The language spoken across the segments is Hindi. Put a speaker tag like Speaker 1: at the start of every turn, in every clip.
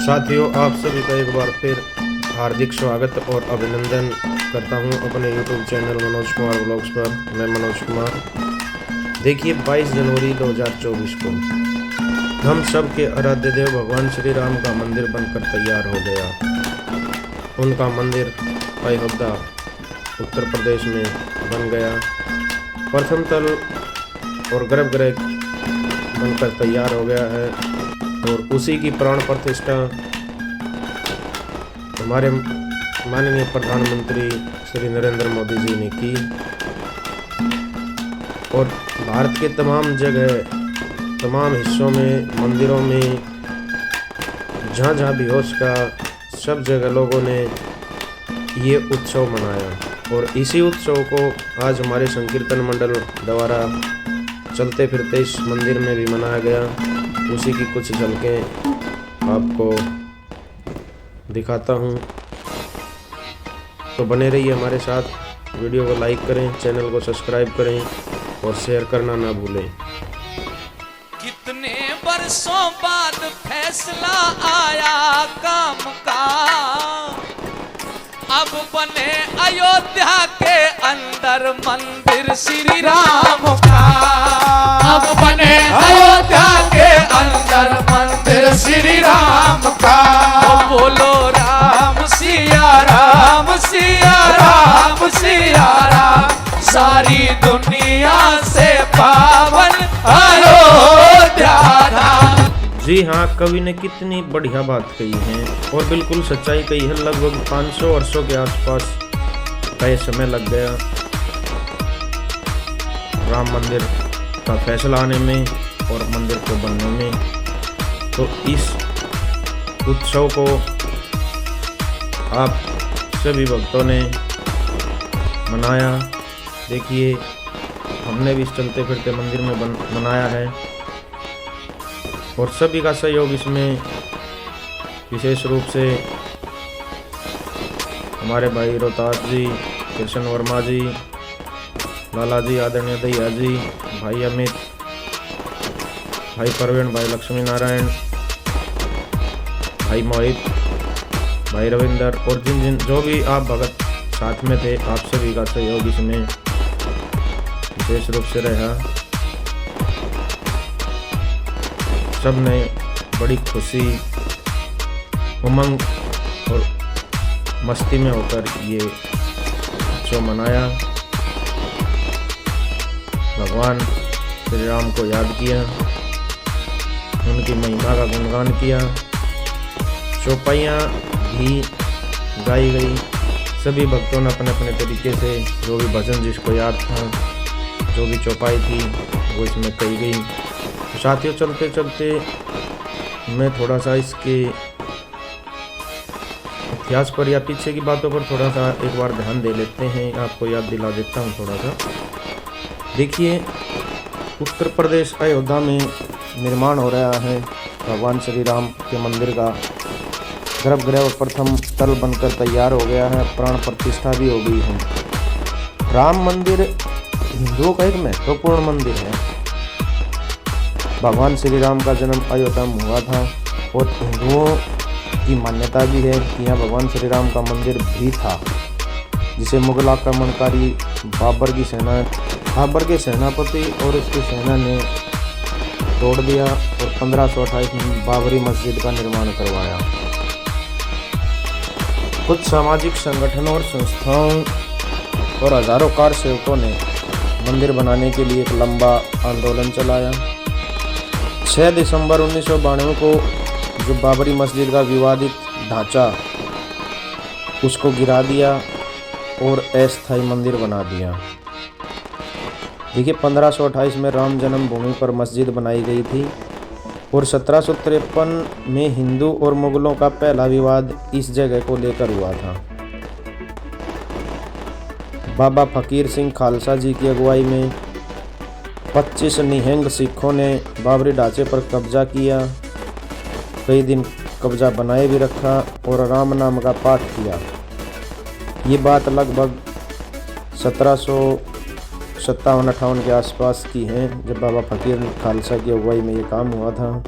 Speaker 1: साथियों, आप सभी का एक बार फिर हार्दिक स्वागत और अभिनंदन करता हूं अपने YouTube channel Manoj Kumar vlogs पर। मैं मनोज कुमार। देखिए, 22 जनवरी 2024 को हम सब के आराध्य देव भगवान श्री राम का मंदिर बनकर तैयार हो गया। उनका मंदिर अयोध्या उत्तर प्रदेश में बन गया। प्रथम तल और गर्भगृह बनकर तैयार हो गया है और उसी की प्राण प्रतिष्ठा हमारे माननीय प्रधानमंत्री श्री नरेंद्र मोदी जी ने की। और भारत के तमाम जगह, तमाम हिस्सों में, मंदिरों में, जहाँ जहाँ भी हो सका, सब जगह लोगों ने ये उत्सव मनाया। और इसी उत्सव को आज हमारे संकीर्तन मंडल द्वारा चलते फिरते इस मंदिर में भी मनाया गया। उसी की कुछ झलकें आपको दिखाता हूँ, तो बने रहिए हमारे साथ। वीडियो को लाइक करें, चैनल को सब्सक्राइब करें और शेयर करना ना भूलें।
Speaker 2: कितने वर्षों बाद फैसला आया काम का, अब बने अयोध्या के अंदर मंदिर श्री राम का। अब बने अयोध्या के अंदर मंदिर श्री राम का। बोलो राम सिया राम, सिया राम, सिया राम। सारी दुनिया से पावन अयोध्या धाम।
Speaker 1: जी हाँ, कवि ने कितनी बढ़िया बात कही है और बिल्कुल सच्चाई कही है। लगभग 500 वर्षों के आसपास का ये समय लग गया राम मंदिर का फैसला आने में और मंदिर को बनने में। तो इस उत्सव को आप सभी भक्तों ने मनाया। देखिए, हमने भी इस चलते फिरते मंदिर में मनाया है और सभी का सहयोग इसमें, विशेष रूप से हमारे भाई रोहतास जी, कृष्ण वर्मा जी, लाला जी, आदरणीय दहिया जी, भाई अमित, भाई प्रवीण, भाई लक्ष्मी नारायण, भाई मोहित, भाई रविंदर और जिन जो भी आप भगत साथ में थे, आप सभी का सहयोग इसमें विशेष रूप से रहा। सब ने बड़ी खुशी, उमंग और मस्ती में होकर ये उत्सव मनाया। भगवान श्री राम को याद किया, उनकी महिमा का गुणगान किया। चौपाइयाँ भी गाई गई। सभी भक्तों ने अपने अपने तरीके से जो भी भजन जिसको याद था, जो भी चौपाई थी, वो इसमें कही गई। साथियों, चलते चलते मैं थोड़ा सा इसके इतिहास पर या पीछे की बातों पर थोड़ा सा एक बार ध्यान दे लेते हैं। आपको याद दिला देता हूँ थोड़ा सा। देखिए, उत्तर प्रदेश अयोध्या में निर्माण हो रहा है भगवान श्री राम के मंदिर का। गर्भगृह और प्रथम तल बनकर तैयार हो गया है। प्राण प्रतिष्ठा भी हो गई है। राम मंदिर हिंदुओं का एक महत्वपूर्ण मंदिर है। भगवान श्री राम का जन्म अयोध्या में हुआ था और हिंदुओं की मान्यता भी है कि यहाँ भगवान श्री राम का मंदिर भी था, जिसे मुगल आक्रमणकारी बाबर के सेनापति और उसकी सेना ने तोड़ दिया और 1528 में बाबरी मस्जिद का निर्माण करवाया। कुछ सामाजिक संगठनों और संस्थाओं और हजारों कार सेवकों ने मंदिर बनाने के लिए एक लंबा आंदोलन चलाया। 6 दिसंबर 1992 को जो बाबरी मस्जिद का विवादित ढांचा, उसको गिरा दिया और अस्थायी मंदिर बना दिया। देखिए, 1528 में राम जन्मभूमि पर मस्जिद बनाई गई थी और 1753 में हिंदू और मुगलों का पहला विवाद इस जगह को लेकर हुआ था। बाबा फकीर सिंह खालसा जी की अगुवाई में 25 निहंग सिखों ने बाबरी ढांचे पर कब्जा किया। कई दिन कब्जा बनाए भी रखा और राम नाम का पाठ किया। ये बात लगभग 57-58 के आसपास की हैं, जब बाबा फकीर खालसा की अगुवाई में ये काम हुआ था।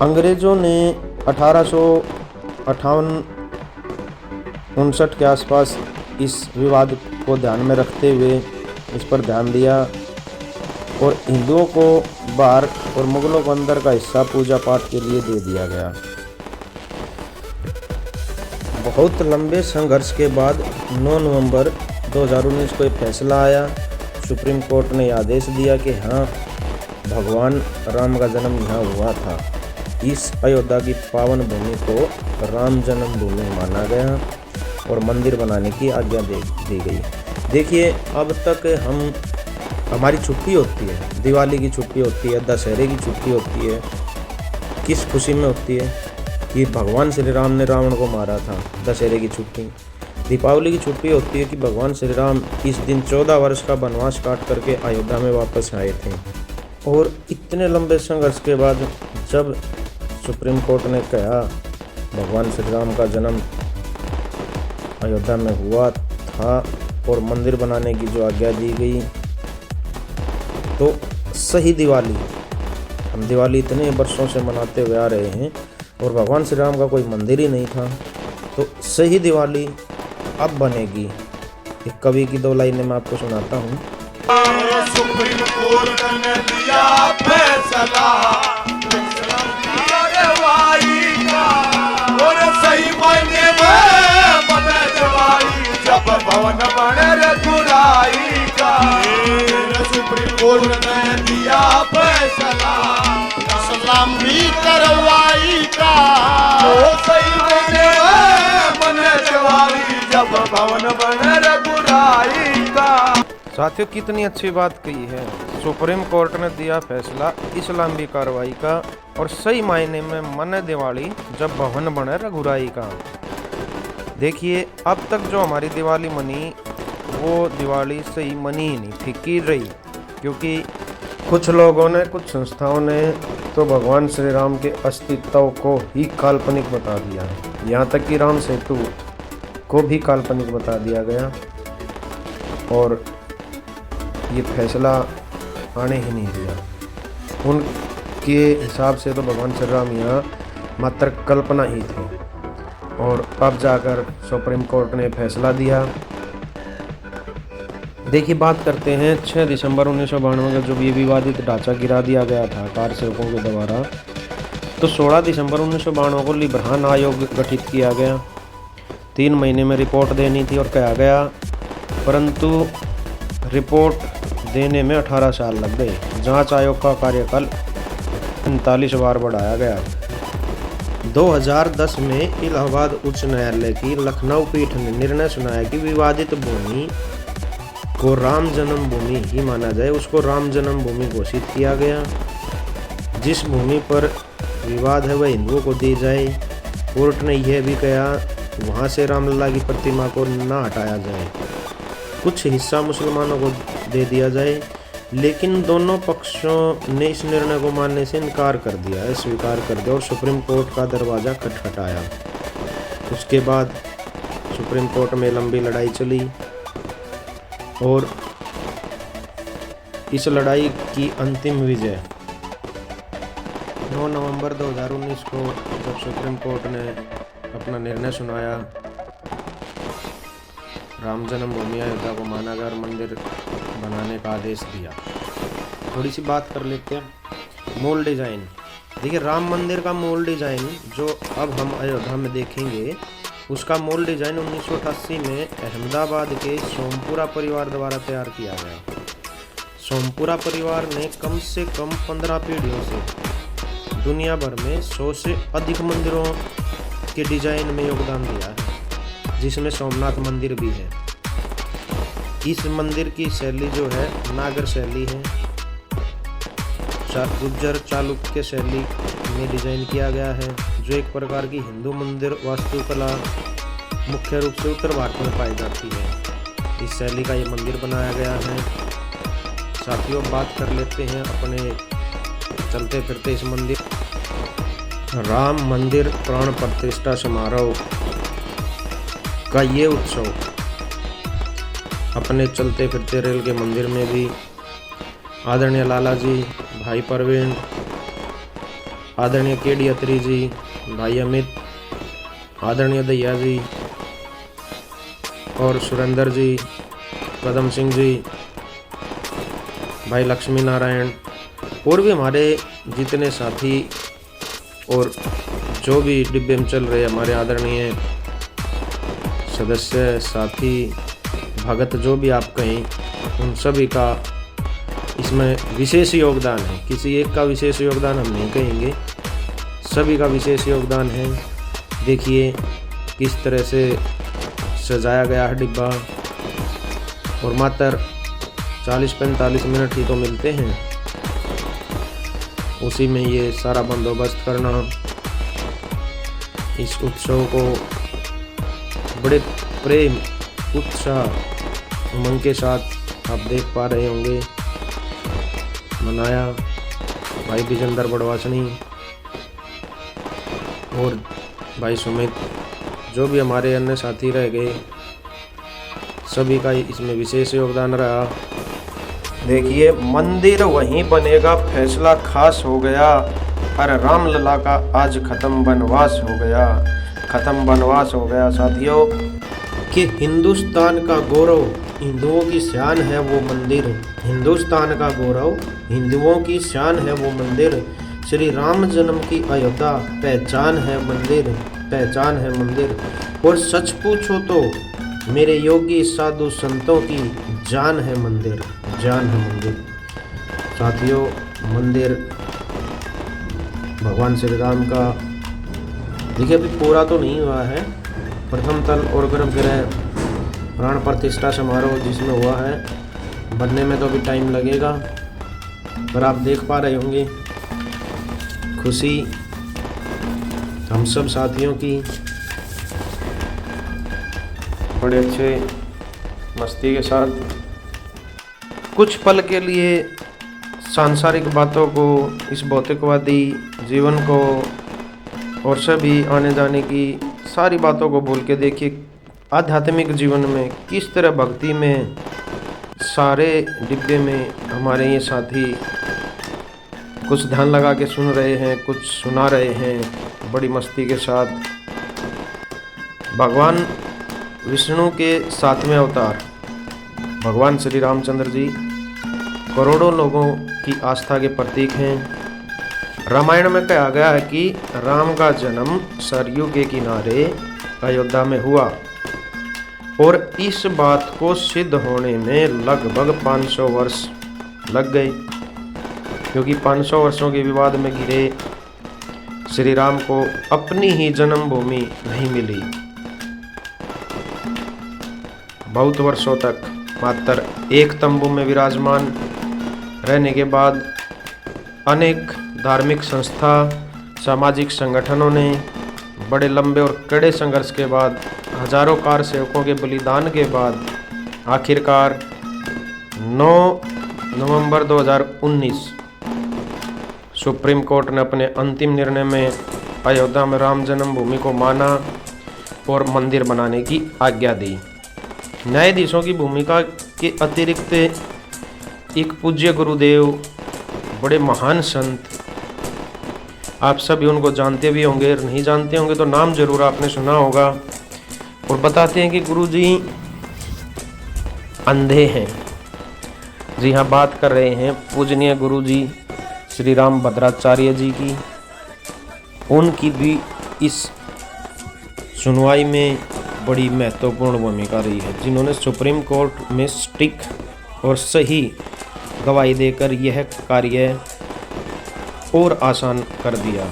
Speaker 1: अंग्रेज़ों ने 1858-59 के आसपास इस विवाद को ध्यान में रखते हुए इस पर ध्यान दिया और हिंदुओं को बाहर और मुगलों को अंदर का हिस्सा पूजा पाठ के लिए दे दिया गया। बहुत लंबे संघर्ष के बाद 9 नवंबर 2019 को एक फैसला आया। सुप्रीम कोर्ट ने आदेश दिया कि हाँ, भगवान राम का जन्म यहाँ हुआ था। इस अयोध्या की पावन भूमि को राम जन्मभूमि माना गया और मंदिर बनाने की आज्ञा दी गई। देखिए, अब तक हमारी छुट्टी होती है, दिवाली की छुट्टी होती है, दशहरे की छुट्टी होती है, किस खुशी में होती है कि भगवान श्री राम ने रावण को मारा था। दशहरे की छुट्टी, दीपावली की छुट्टी होती है कि भगवान श्री राम इस दिन 14 वर्ष का वनवास काट करके अयोध्या में वापस आए थे। और इतने लंबे संघर्ष के बाद जब सुप्रीम कोर्ट ने कहा भगवान श्री राम का जन्म अयोध्या में हुआ था और मंदिर बनाने की जो आज्ञा दी गई, तो सही दिवाली, हम दिवाली इतने वर्षों से मनाते हुए आ रहे हैं और भगवान श्री राम का कोई मंदिर ही नहीं था, तो सही दिवाली अब बनेगी। एक कवि की 2 लाइनें मैं आपको सुनाता हूँ।
Speaker 3: सुप्रीम कोर्ट ने दिया फैसला और सही मायने में बने दिवाली जब भवन बने रघुराई का। सुप्रीम कोर्ट ने दिया फैसला लंबी करवाई का। सही मायने में बने दिवाली जब भवन बने रघुराई का।
Speaker 1: साथियों, कितनी अच्छी बात कही है। सुप्रीम कोर्ट ने दिया फैसला इस लंबी कार्रवाई का और सही मायने में मने दिवाली जब भवन बने रघुराई का। देखिए, अब तक जो हमारी दिवाली मनी वो दिवाली सही मनी ही नहीं, फीकी रही, क्योंकि कुछ लोगों ने, कुछ संस्थाओं ने तो भगवान श्री राम के अस्तित्व को ही काल्पनिक बता दिया है। यहाँ तक कि राम सेतु को भी काल्पनिक बता दिया गया और ये फैसला आने ही नहीं दिया। उनके हिसाब से तो भगवान श्री राम यहाँ मात्र कल्पना ही थी और अब जाकर सुप्रीम कोर्ट ने फैसला दिया। देखिए, बात करते हैं 6 दिसंबर 1992 का जब ये विवादित ढांचा गिरा दिया गया था कार सेवकों के द्वारा, तो 16 दिसंबर 1992 को लिब्रान आयोग गठित किया गया। 3 महीने में रिपोर्ट देनी थी और कहा गया, परंतु रिपोर्ट देने में 18 साल लग गए। जांच आयोग का कार्यकाल 39 बार बढ़ाया गया। 2010 में इलाहाबाद उच्च न्यायालय की लखनऊ पीठ ने निर्णय सुनाया कि विवादित भूमि को राम जन्मभूमि ही माना जाए। उसको राम जन्मभूमि घोषित किया गया। जिस भूमि पर विवाद है वह हिंदुओं को दी जाए। कोर्ट ने यह भी कहा वहाँ से रामलला की प्रतिमा को न हटाया जाए, कुछ हिस्सा मुसलमानों को दे दिया जाए। लेकिन दोनों पक्षों ने इस निर्णय को मानने से इनकार कर दिया है, स्वीकार कर दिया और सुप्रीम कोर्ट का दरवाज़ा खटखटाया। उसके बाद सुप्रीम कोर्ट में लंबी लड़ाई चली और इस लड़ाई की अंतिम विजय 9 नवंबर 2019 को जब सुप्रीम कोर्ट ने अपना निर्णय सुनाया, राम जन्मभूमि अयोध्या को माना गया और मंदिर बनाने का आदेश दिया। थोड़ी सी बात कर लेते हैं मूल डिज़ाइन। देखिए, राम मंदिर का मूल डिज़ाइन जो अब हम अयोध्या में देखेंगे, उसका मूल डिज़ाइन 1988 में अहमदाबाद के सोमपुरा परिवार द्वारा तैयार किया गया। सोमपुरा परिवार ने कम से कम 15 पीढ़ियों से दुनिया भर में 100 से अधिक मंदिरों के डिज़ाइन में योगदान दिया है, जिसमें सोमनाथ मंदिर भी है। इस मंदिर की शैली जो है नागर शैली है, गुज्जर चालुक्य शैली में डिज़ाइन किया गया है, जो एक प्रकार की हिंदू मंदिर वास्तुकला मुख्य रूप से उत्तर भारत में पाई जाती है। इस शैली का ये मंदिर बनाया गया है। साथियों, बात कर लेते हैं अपने चलते फिरते इस मंदिर राम मंदिर प्राण प्रतिष्ठा समारोह का ये उत्सव अपने चलते फिरते रेल के मंदिर में भी आदरणीय लाला जी, भाई परवीन, आदरणीय केडी अत्री जी, भाई अमित, आदरणीय दैया जी और सुरेंद्र जी, कदम सिंह जी, भाई लक्ष्मी नारायण और भी हमारे जितने साथी और जो भी डिब्बे में चल रहे हमारे आदरणीय सदस्य, साथी, भगत, जो भी आप कहें, उन सभी का इसमें विशेष योगदान है। किसी एक का विशेष योगदान हम नहीं कहेंगे, सभी का विशेष योगदान है। देखिए किस तरह से सजाया गया है डिब्बा, और मात्र 40-45 मिनट ही तो मिलते हैं, उसी में ये सारा बंदोबस्त करना, इस उत्सव को बड़े प्रेम, उत्साह, उमंग के साथ आप देख पा रहे होंगे मनाया भाई विजेंद्र बड़वासनी और भाई सुमित, जो भी हमारे अन्य साथी रह गए, सभी का इसमें विशेष योगदान रहा। देखिए मंदिर वहीं बनेगा, फैसला खास हो गया, अरे रामलला का आज खत्म बनवास हो गया, खत्म बनवास हो गया। साथियों कि हिंदुस्तान का गौरव, हिंदुओं की शान है वो मंदिर, हिंदुस्तान का गौरव, हिंदुओं की शान है वो मंदिर, श्री राम जन्म की अयोध्या पहचान है मंदिर, पहचान है मंदिर। और सच पूछो तो मेरे योगी साधु संतों की जान है मंदिर, जान है मंदिर। साथियों मंदिर भगवान श्री राम का देखिए अभी पूरा तो नहीं हुआ है, प्रथम तल और गर्भगृह प्राण प्रतिष्ठा समारोह जिसमें हुआ है, बनने में तो अभी टाइम लगेगा, पर आप देख पा रहे होंगे खुशी हम सब साथियों की, बड़े अच्छे मस्ती के साथ कुछ पल के लिए सांसारिक बातों को, इस भौतिकवादी जीवन को और सभी आने जाने की सारी बातों को भूल के देखिए आध्यात्मिक जीवन में किस तरह भक्ति में सारे डिब्बे में हमारे ये साथी कुछ ध्यान लगा के सुन रहे हैं, कुछ सुना रहे हैं बड़ी मस्ती के साथ। भगवान विष्णु के 7वें अवतार भगवान श्री रामचंद्र जी करोड़ों लोगों की आस्था के प्रतीक हैं। रामायण में कहा गया है कि राम का जन्म सरयू के किनारे अयोध्या में हुआ और इस बात को सिद्ध होने में लगभग 500 वर्ष लग गए, क्योंकि 500 वर्षों के विवाद में घिरे श्री राम को अपनी ही जन्मभूमि नहीं मिली। बहुत वर्षों तक मात्र एक तंबू में विराजमान रहने के बाद अनेक धार्मिक संस्था, सामाजिक संगठनों ने बड़े लंबे और कड़े संघर्ष के बाद, हजारों कार सेवकों के बलिदान के बाद आखिरकार 9 नवंबर 2019 सुप्रीम कोर्ट ने अपने अंतिम निर्णय में अयोध्या में राम जन्मभूमि को माना और मंदिर बनाने की आज्ञा दी। न्यायाधीशों की भूमिका के अतिरिक्त एक पूज्य गुरुदेव, बड़े महान संत, आप सभी उनको जानते भी होंगे, नहीं जानते होंगे तो नाम जरूर आपने सुना होगा, और बताते हैं कि गुरु जी अंधे हैं। जी हाँ, बात कर रहे हैं पूजनीय गुरु जी श्री राम भद्राचार्य जी की। उनकी भी इस सुनवाई में बड़ी महत्वपूर्ण भूमिका रही है, जिन्होंने सुप्रीम कोर्ट में स्टिक और सही गवाही देकर यह कार्य और आसान कर दिया।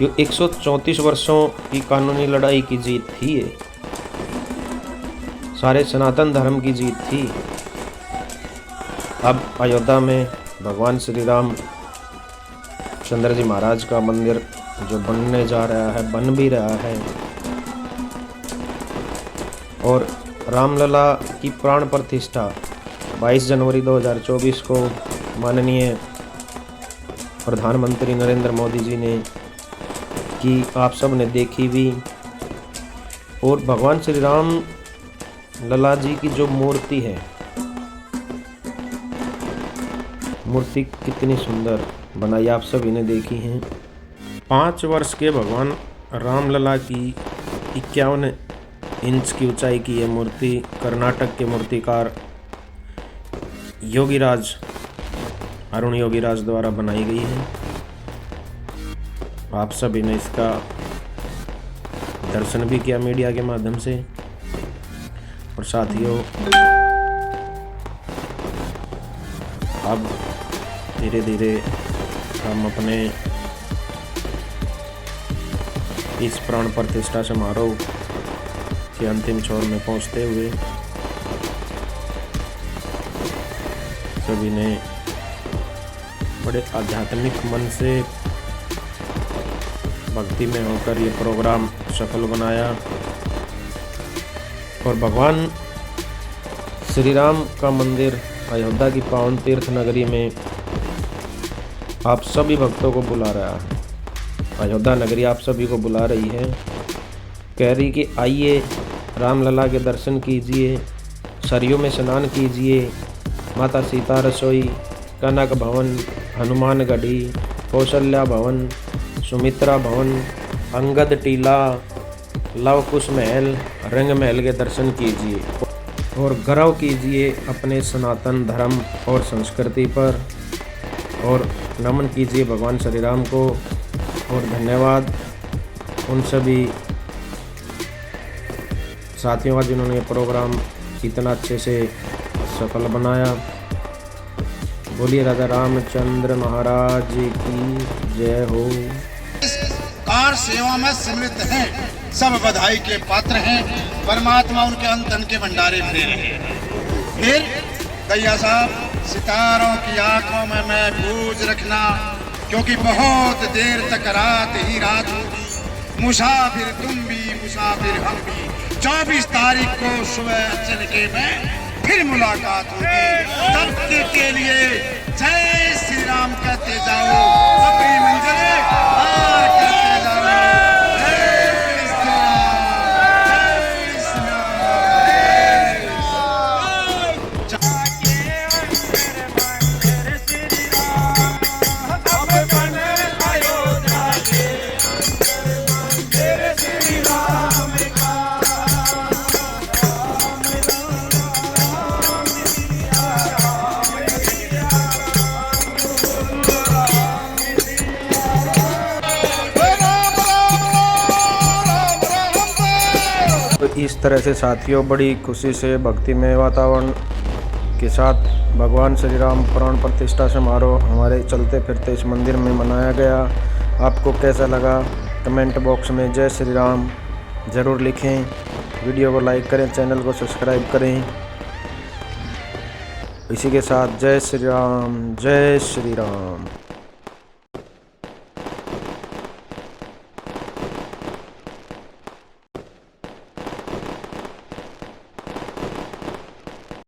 Speaker 1: ये 134 वर्षों की कानूनी लड़ाई की जीत थी, ये सारे सनातन धर्म की जीत थी। अब अयोध्या में भगवान श्री राम चंद्र जी महाराज का मंदिर जो बनने जा रहा है, बन भी रहा है, और रामलला की प्राण प्रतिष्ठा 22 जनवरी 2024 को माननीय प्रधानमंत्री नरेंद्र मोदी जी ने की, आप सब ने देखी भी। और भगवान श्री राम लला जी की जो मूर्ति है, मूर्ति कितनी सुंदर बनाई, आप सभी ने देखी है। 5 वर्ष के भगवान रामलला की 51 इंच की ऊंचाई की यह मूर्ति कर्नाटक के मूर्तिकार योगीराज, अरुण योगीराज द्वारा बनाई गई है। आप सभी ने इसका दर्शन भी किया मीडिया के माध्यम से। और साथियों, अब धीरे धीरे हम अपने इस प्राण प्रतिष्ठा समारोह के अंतिम छोर में पहुंचते हुए सभी ने बड़े आध्यात्मिक मन से भक्ति में होकर ये प्रोग्राम सफल बनाया। और भगवान श्री राम का मंदिर अयोध्या की पावन तीर्थ नगरी में आप सभी भक्तों को बुला रहा है। अयोध्या नगरी आप सभी को बुला रही है, कह रही कि आइए रामलला के दर्शन कीजिए, सरयू में स्नान कीजिए, माता सीता रसोई, कनक भवन, हनुमान गढ़ी, कौशल्या भवन, सुमित्रा भवन, अंगद टीला, लव कुश महल, रंग महल के दर्शन कीजिए और गर्व कीजिए अपने सनातन धर्म और संस्कृति पर, और नमन कीजिए भगवान श्री राम को। और धन्यवाद उन सभी साथियों का जिन्होंने ये प्रोग्राम इतना अच्छे से सफल बनाया। बोलिए राजा रामचंद्र महाराज की जय हो।
Speaker 4: कार सेवा में सम्मिलित हैं, सब बधाई के पात्र हैं। परमात्मा उनके अंतन के भंडारे भरे रहे। फिर दैया साहब, सितारों की आंखों में महफूज रखना, क्योंकि बहुत देर तक रात ही रात होगी। मुसाफिर तुम भी, मुसाफिर हम भी। 24 तारीख को सुबह चलके में फिर मुलाकात होगी। तब के लिए जय श्री राम कहते जाओ, अपनी मंजिलें पार करते जाओ। जय श्री राम, जय श्री
Speaker 1: तो इस तरह से साथियों बड़ी खुशी से भक्तिमय वातावरण के साथ भगवान श्री राम प्राण प्रतिष्ठा समारोह हमारे चलते फिरते इस मंदिर में मनाया गया। आपको कैसा लगा कमेंट बॉक्स में जय श्री राम ज़रूर लिखें। वीडियो को लाइक करें, चैनल को सब्सक्राइब करें। इसी के साथ जय श्री राम, जय श्री राम।